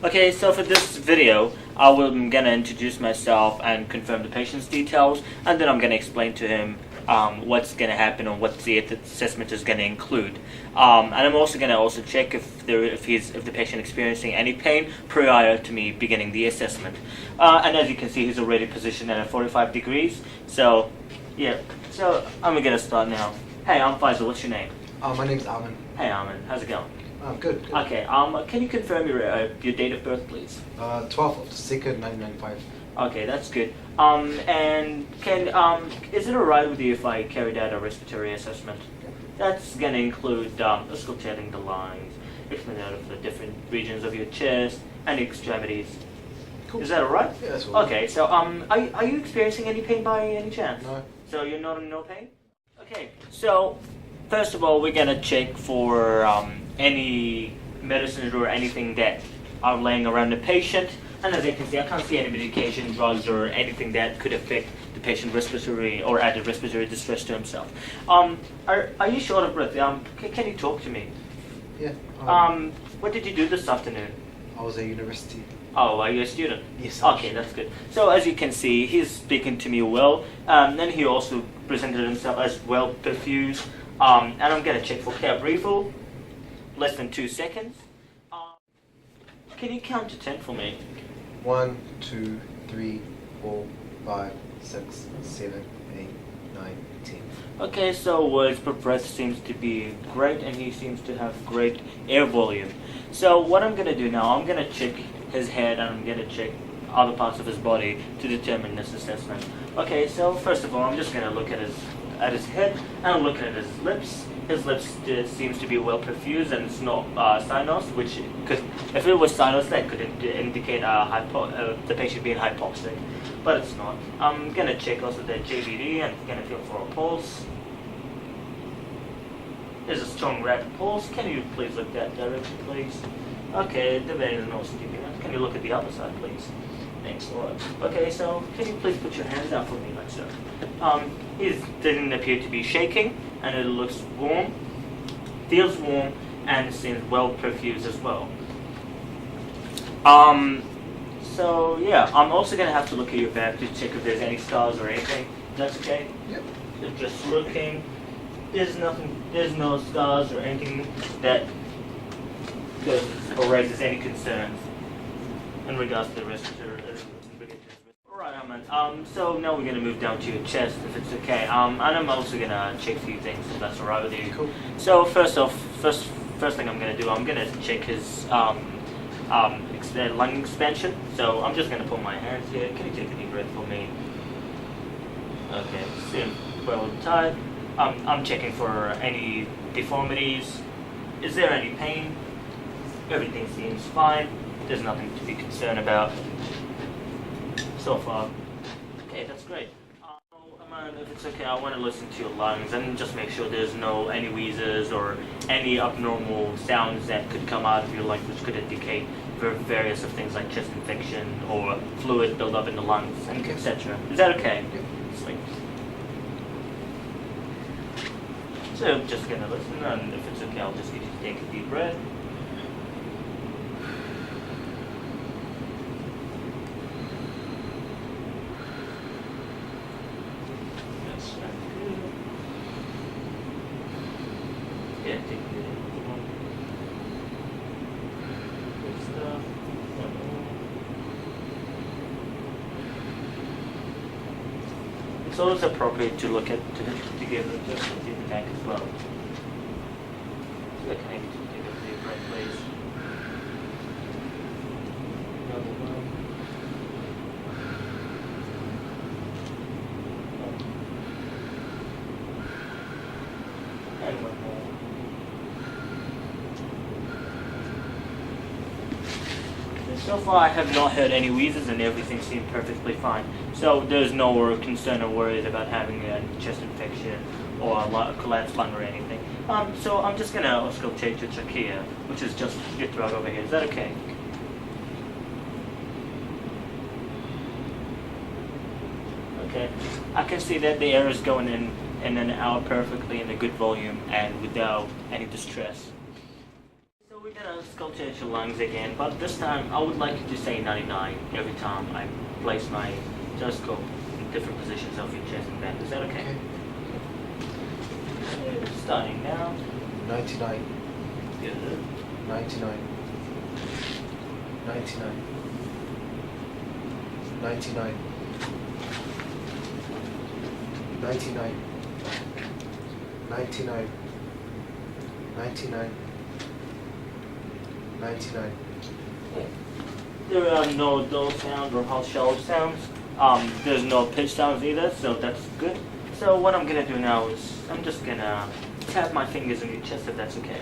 Okay, so for this video, I'm gonna introduce myself and confirm the patient's details, and then I'm gonna explain to him what's gonna happen and what the assessment is gonna include. And I'm also gonna check if the patient experiencing any pain prior to me beginning the assessment. And as you can see, he's already positioned at 45 degrees. So yeah, so I'm gonna start now. Hey, I'm Fasial. What's your name? My name's Alman. Hey, Alman. How's it going? Good. Okay. Can you confirm your date of birth, please? 12th of the 2nd, 1995. Okay, that's good. And is it alright with you if I carried out a respiratory assessment? That's gonna include auscultating the lungs, explaining out of the different regions of your chest and extremities. Cool. Is that alright? Yeah, that's all. Okay, so are you experiencing any pain by any chance? No. So you're not in no pain? Okay, so first of all, we're gonna check for any medicines or anything that are laying around the patient. And as you can see, I can't see any medication, drugs, or anything that could affect the patient respiratory or added respiratory distress to himself. Are you short of breath? Can you talk to me? Yeah. What did you do this afternoon? I was at university. Oh, are you a student? Yes. Okay, that's good. So as you can see, he's speaking to me well. Then he also presented himself as well perfused. And I'm gonna check for cab refill. Less than 2 seconds. Can you count to 10 for me? 1, 2, 3, 4, 5, 6, 7, 8, 9, 10. Okay, so words per breath seems to be great, and he seems to have great air volume. So what I'm gonna do now, I'm gonna check his head and I'm gonna check other parts of his body to determine this assessment. Okay, so first of all, I'm just gonna look at his head and I'm looking at his lips. His lips seems to be well perfused and it's not sinus, which because if it was sinus, that could indicate the patient being hypoxic, but it's not. I'm gonna check also the JVD and gonna feel for a pulse. There's a strong rapid pulse. Can you please look that direction, please? Okay, there is no stimulus. Can you look at the other side, please? Thanks a lot. Okay, so can you please put your hands out for me, like so? He doesn't appear to be shaking, and it looks warm, feels warm, and seems well perfused as well. So yeah, I'm also gonna have to look at your back to check if there's any scars or anything. That's okay? Yep. Just looking. There's nothing. There's no scars or anything that could or raises any concerns in regards to the respiratory. Alright, Aman. So now we're gonna move down to your chest, if it's okay. And I'm also gonna check a few things, if that's alright with you. Cool. So first thing I'm gonna do, I'm gonna check his lung expansion. So I'm just gonna put my hands here. Can you take a deep breath for me? Okay, seems well tight. I'm checking for any deformities. Is there any pain? Everything seems fine. There's nothing to be concerned about so far. Okay, that's great. Aman, if it's okay, I want to listen to your lungs and just make sure there's no any wheezes or any abnormal sounds that could come out of your lungs, which could indicate various of things like chest infection or fluid buildup in the lungs, and Okay. etc. Is that okay? Yep. Sweet. So I'm just gonna listen, and if it's okay, I'll just get you to take a deep breath. Yes, that's good. Yeah, take it in. Good stuff. It's always appropriate to look at to give it just the tank as well. So can I get you to take a deep breath, please? Another one. And one more. So far, I have not heard any wheezes, and everything seemed perfectly fine. So there's no concern or worries about having a chest infection or a collapsed lung or anything. So I'm just gonna auscultate your trachea, which is just your throat over here. Is that okay? Okay. I can see that the air is going in and out perfectly in a good volume and without any distress. So we're gonna sculpture your lungs again, but this time I would like you to say 99 every time I place my stethoscope in different positions of your chest and back. Is that okay? Starting now. 99. Good. 99. 99. 99. 99. 99. 99. 99. There are no dull sounds or harsh shallow sounds. There's no pitch sounds either, so that's good. So what I'm gonna do now is I'm just gonna tap my fingers on your chest if that's okay.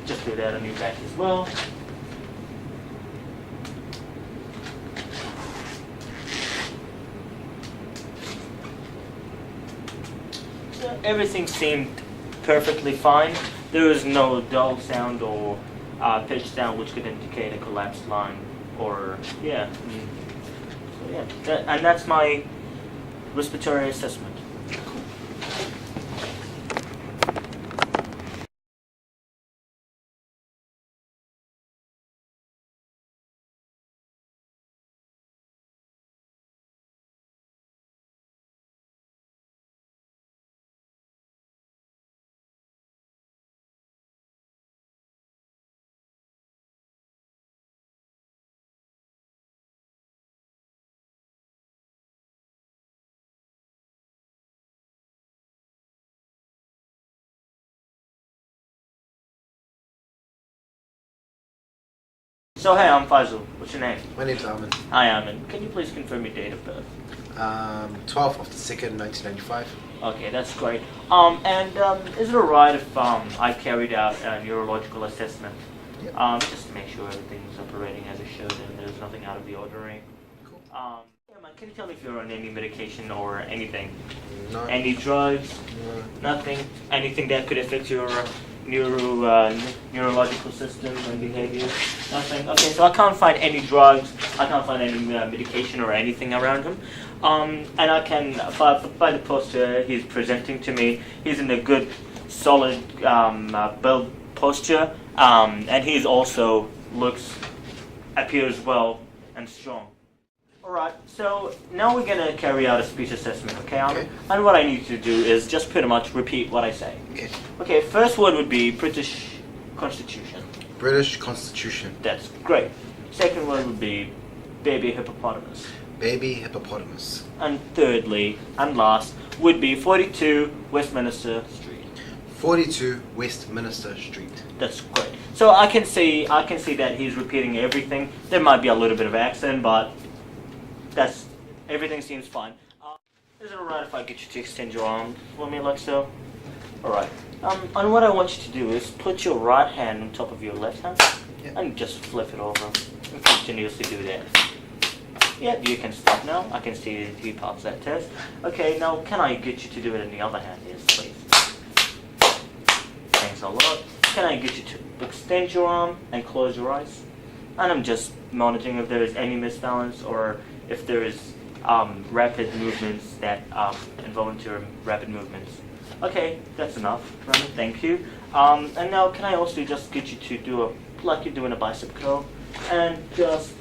Just do that on your back as well. So everything seemed perfectly fine. There was no dull sound or pitch sound which could indicate a collapsed lung or, yeah. So yeah, and that's my respiratory assessment. So hey, I'm Fasial. What's your name? My name's Armin. Hi, Armin. Can you please confirm your date of birth? 12th of the 2nd, 1995. Okay, that's great. Is it alright if I carried out a neurological assessment? Yep. Just to make sure everything's operating as it should and there's nothing out of the ordinary. Cool. Yeah, man, can you tell me if you're on any medication or anything? No. Any drugs? No. Nothing? Anything that could affect your neurological system and behavior? Nothing? Okay, so I can't find any drugs, I can't find any medication or anything around him. And I can, by the posture he's presenting to me, he's in a good, solid build posture, and he's also appears well and strong. Alright, so now we're going to carry out a speech assessment, okay? Okay. And what I need to do is just pretty much repeat what I say. Okay. Okay, first word would be British Constitution. British Constitution. That's great. Second word would be baby hippopotamus. Baby hippopotamus. And thirdly, and last, would be 42 Westminster Street. 42 Westminster Street. That's great. So I can see that he's repeating everything. There might be a little bit of accent, but everything seems fine. Is it alright if I get you to extend your arm for me like so? Alright. And what I want you to do is put your right hand on top of your left hand, Yep. and just flip it over and continuously do that. Yep, you can stop now. I can see that you passed that test. Okay, now can I get you to do it in the other hand? Yes, please. Thanks a lot. Can I get you to extend your arm and close your eyes? And I'm just monitoring if there is any misbalance or if there is rapid movements that involuntary rapid movements. Okay, that's enough. Thank you. And now can I also just get you to do like you're doing a bicep curl, and just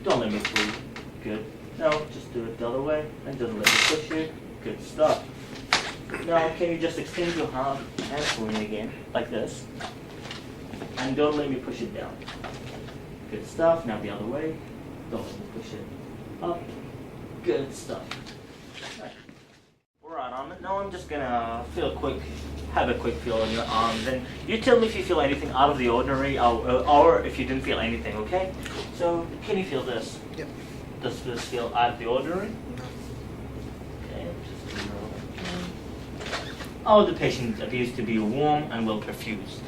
don't let me pull you. Good. No, just do it the other way and don't let me push you. Good stuff. Now can you just extend your hand for me again, like this, and don't let me push it down. Good stuff. Now the other way. Don't let me push it up. Good stuff. Alright, now I'm just gonna have a quick feel on your arms, and you tell me if you feel anything out of the ordinary, or if you didn't feel anything, okay? So, can you feel this? Yep. Does this feel out of the ordinary? No. Okay, just gonna roll. Oh, the patient appears to be warm and well perfused.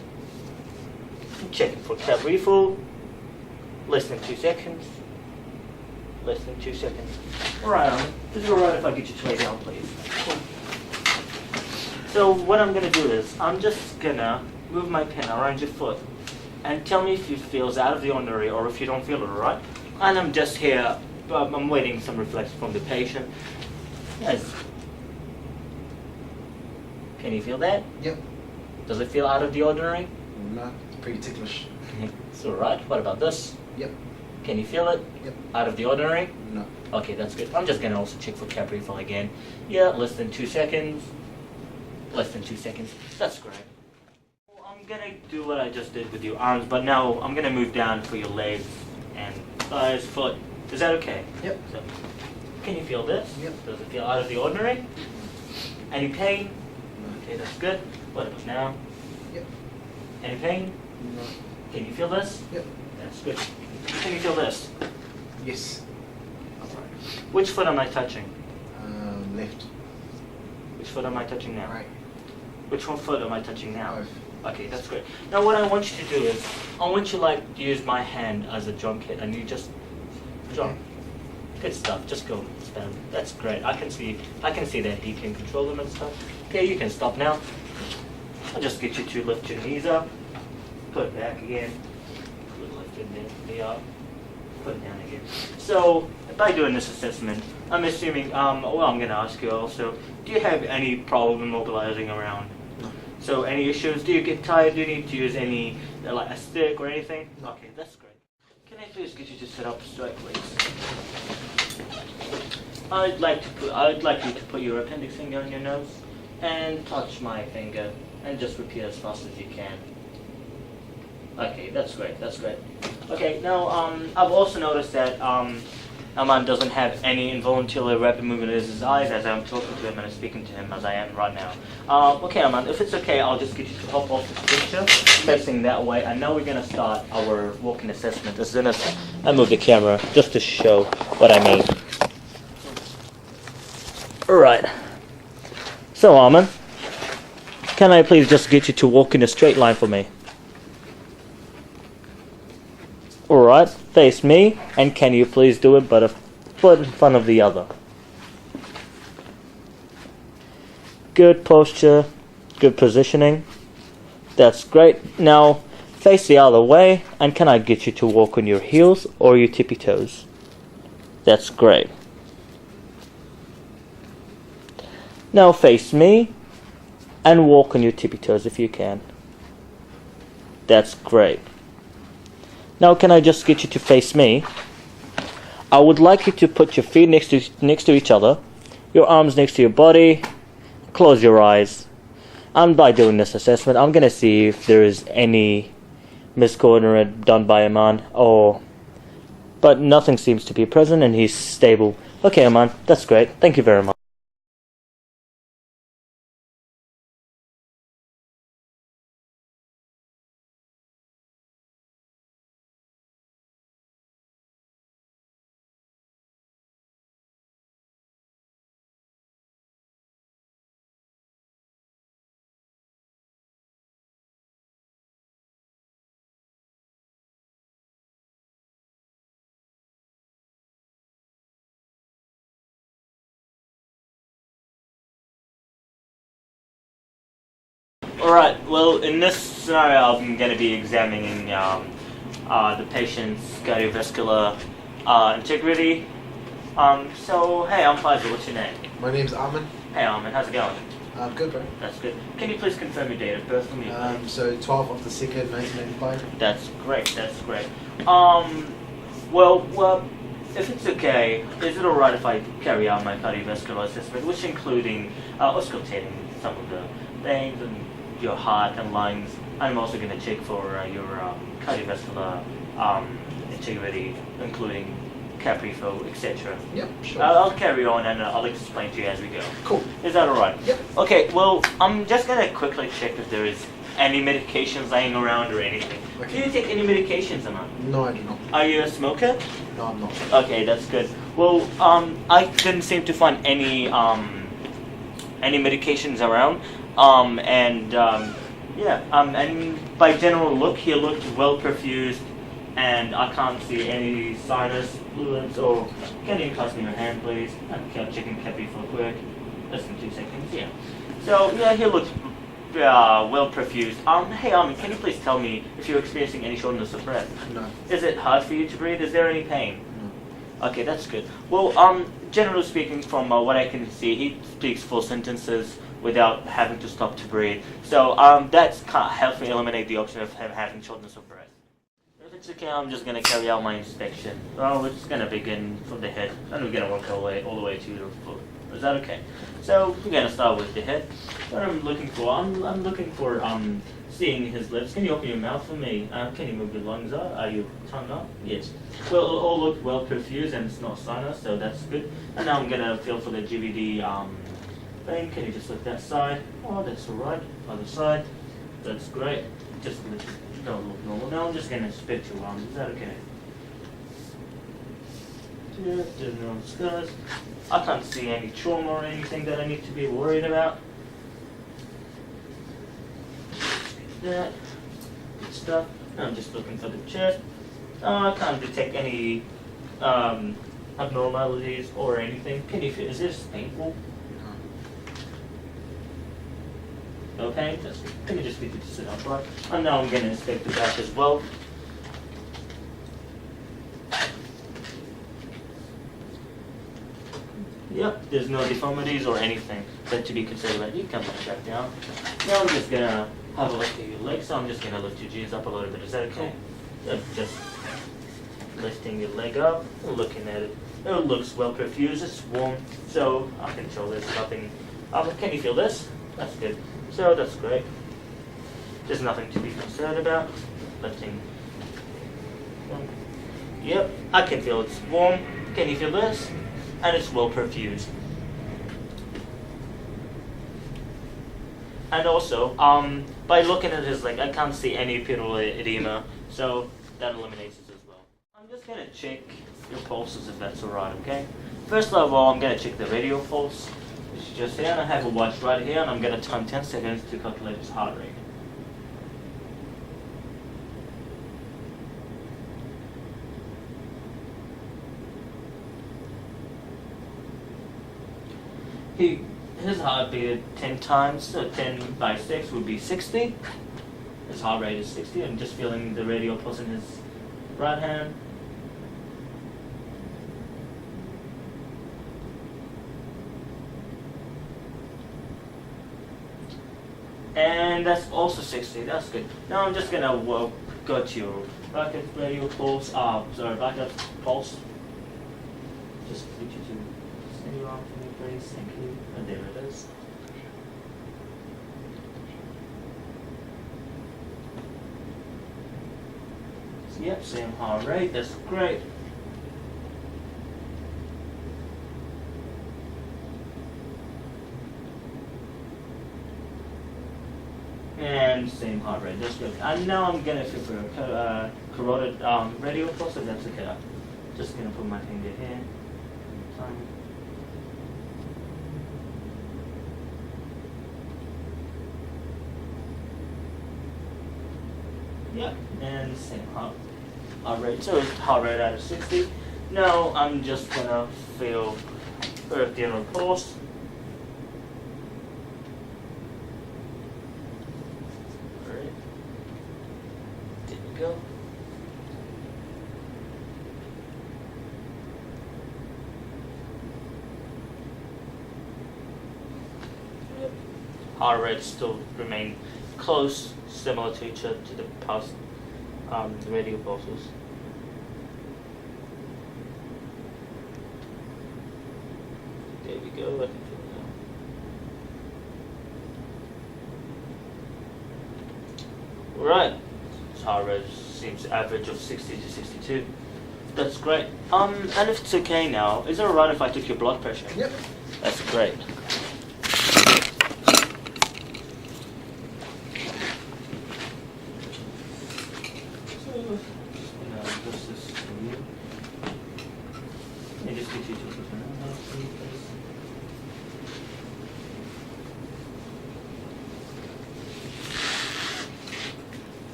Checking for tab refill. Less than 2 seconds. Less than 2 seconds. Alright, is it alright if I get you to lay down, please? Cool. So what I'm gonna do is, I'm just gonna move my pen around your foot and tell me if it feels out of the ordinary or if you don't feel it, alright? And I'm just here I'm waiting some reflection from the patient. Yes. Can you feel that? Yep. Does it feel out of the ordinary? No, it's pretty ticklish. It's alright. What about this? Yep. Can you feel it? Yep. Out of the ordinary? No. Okay, that's good. I'm just gonna also check for cap refill again. Yeah, less than 2 seconds. Less than 2 seconds. That's great. Well, I'm gonna do what I just did with your arms, but now I'm gonna move down for your legs and thighs, foot. Is that okay? Yep. So, can you feel this? Yep. Does it feel out of the ordinary? Any pain? No. Okay, that's good. What about now? Yep. Any pain? No. Can you feel this? Yep. That's good. Can you feel this? Yes. Which foot am I touching? Left. Which foot am I touching now? Right. Which one foot am I touching now? Both. Okay, that's great. Now what I want you to do is, I want you to use my hand as a drum kit, and you just drum. Good stuff. Just go spam. That's great. I can see that he can control them and stuff. Okay, you can stop now. I'll just get you to lift your knees up, put it back again, lift your knee up, put it down again. So by doing this assessment, I'm assuming, well, I'm going to ask you also, do you have any problem mobilizing around? No. So any issues? Do you get tired? Do you need to use any, like a stick or anything? No. Okay, that's great. Can I please get you to sit up straight, please? I'd like you to put your appendix finger on your nose and touch my finger and just repeat as fast as you can. Okay, that's great, that's great. Okay, now I've also noticed that Aman doesn't have any involuntary rapid movement in his eyes as I'm talking to him and speaking to him as I am right now. Okay, Aman, if it's okay, I'll just get you to hop off this picture, facing that way, and now we're going to start our walking assessment as soon as I move the camera, just to show what I mean. Alright. So, Aman, can I please just get you to walk in a straight line for me? Alright, face me, and can you please do it but a foot in front of the other? Good posture, good positioning. That's great. Now, face the other way, and can I get you to walk on your heels or your tippy toes? That's great. Now face me, and walk on your tippy toes if you can. That's great. Now can I just get you to face me? I would like you to put your feet next to each other, your arms next to your body, close your eyes. And by doing this assessment, I'm going to see if there is any miscoordinate done by Aman, but nothing seems to be present and he's stable. Okay, Aman, that's great. Thank you very much. Alright, well, in this scenario, I'm going to be examining the patient's cardiovascular integrity. So, hey, I'm Fasial. What's your name? My name's Armin. Hey, Armin. How's it going? Good, bro. That's good. Can you please confirm your date of birth for me? So 12 of the 2nd, 1985. That's great. That's great. Well, if it's okay, is it alright if I carry out my cardiovascular assessment, which including auscultating some of the veins and your heart and lungs? I'm also going to check for your cardiovascular integrity, including cap refill, etc. Yep, sure. I'll carry on and I'll explain to you as we go. Cool. Is that alright? Yep. Okay, well, I'm just going to quickly check if there is any medications laying around or anything. Okay. Do you take any medications, Aman? No, I do not. Are you a smoker? No, I'm not. Okay, that's good. Well, I didn't seem to find any medications around. And by general look, he looked well perfused, and I can't see any sinus fluids. Or can you pass me your hand, please? I'm checking cap refill quick. Less than 2 seconds. Yeah. So yeah, he looks well perfused. Hey, can you please tell me if you're experiencing any shortness of breath? No. Is it hard for you to breathe? Is there any pain? Okay, that's good. Well, generally speaking, from what I can see, he speaks full sentences without having to stop to breathe. So that's kind of helps me eliminate the option of him having shortness of breath. If it's okay, I'm just gonna carry out my inspection. Well, we're just gonna begin from the head, and we're gonna work all the way to the foot. Is that okay? So we're gonna start with the head. What I'm looking for, I'm looking for seeing his lips. Can you open your mouth for me? Can you move your lungs up? Are you tongue up? Yes. Well, it'll all look well perfused and it's not sinus, so that's good. And now I'm gonna feel for the GVD thing. Can you just look that side? Oh, that's all right. Other side. That's great. Just don't look normal. Now I'm just gonna inspect your arms. Is that okay? Yeah, there's no scars. I can't see any trauma or anything that I need to be worried about. That. Good stuff. I'm just looking for the chest. I can't detect any abnormalities or anything. Can you feel, is this painful? No pain? That's good. Can you just get you to sit upright? And now I'm going to inspect the back as well. Yep, there's no deformities or anything that to be considered about. You can back down. Now I'm just gonna have a look at your legs. So I'm just gonna lift your jeans up a little bit. Is that okay? Yep, just lifting your leg up, looking at it. It looks well perfused. It's warm, so I can show there's nothing. Can you feel this? That's good. So that's great. There's nothing to be concerned about. Lifting. Yep, I can feel it's warm. Can you feel this? And it's well perfused. And also, by looking at his leg, I can't see any pedal edema, so that eliminates it as well. I'm just gonna check your pulses if that's alright, okay? First of all, I'm gonna check the radial pulse, which is just here, and I have a watch right here, and I'm gonna time 10 seconds to calculate his heart rate. His heart beat 10 times, so 10 by 6 would be 60. His heart rate is 60. I'm just feeling the radial pulse in his right hand. And that's also 60. That's good. Now I'm just gonna go to your backup radial pulse. Backup pulse. Just get you to send your arm for me, please. Thank you. And there it is. Yep, same heart rate. That's great. And same heart rate. That's good. And now I'm gonna feel for a carotid radial pulse. If that's okay. Just gonna put my finger here. Yep, and same heart rate. So it's heart rate out of 60. Now I'm just gonna feel earth general pulse. Alright. There we go. Yep. Heart rate still remain close, similar to each other to the pulse, the radial pulses. There we go. I can feel it now. Right. His heart rate seems average of 60 to 62. That's great. And if it's okay now, is it alright if I took your blood pressure? Yep. That's great.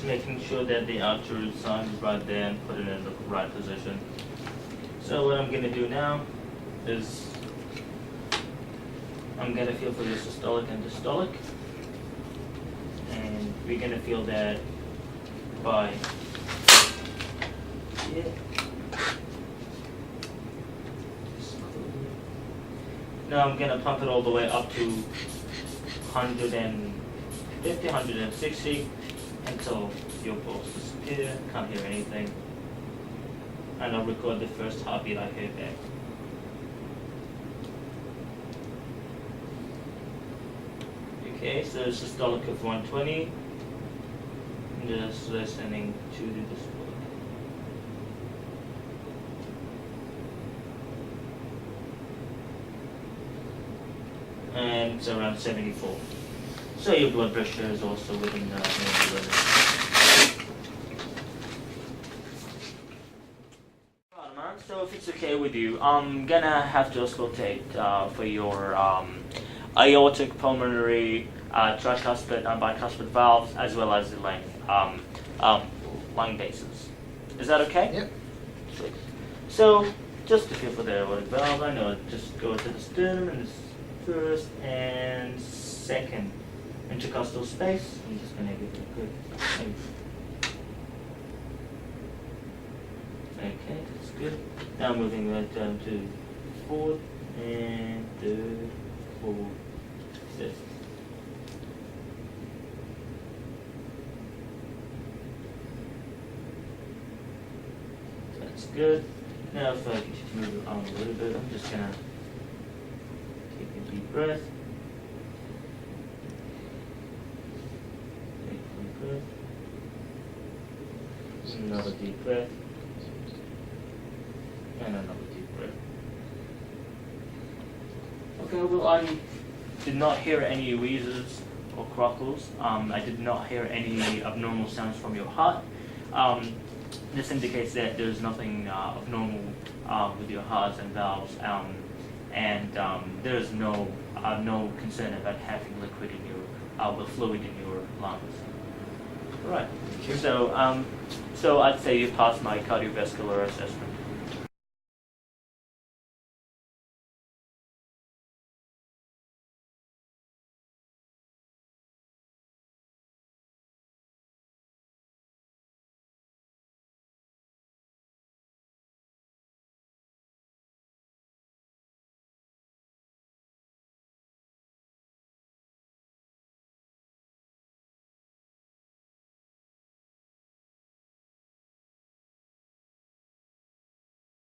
Making sure that the artery sign is right there and put it in the right position. So what I'm going to do now is I'm gonna feel for your systolic and diastolic, and we're gonna feel that by here. Now I'm gonna pump it all the way up to 150, 160 until your pulse disappears. Can't hear anything. And I'll record the first heartbeat I hear back. Okay, so systolic of 120. Just listening to the display. And it's around 74. So your blood pressure is also within the normal limits. Right, man. So if it's okay with you, I'm gonna have to auscultate for your aortic, pulmonary, tricuspid, and bicuspid valves, as well as the lung bases. Is that okay? Yep. Sweet. So just to feel for the aortic valve, I know just go to the sternum and this first and second intercostal space. I'm just going to give it a good thing. Okay, that's good. Now moving right down to fourth and third, fourth, fifth. That's good. Now if I get you to move your arm a little bit, I'm just going to take a deep breath. Take a deep breath. Another deep breath. And another deep breath. Okay, well I did not hear any wheezes or crackles. I did not hear any abnormal sounds from your heart. This indicates that there's nothing abnormal with your hearts and valves, and there's no concern about having liquid in your, with fluid in your lungs. Right. So I'd say you passed my cardiovascular assessment.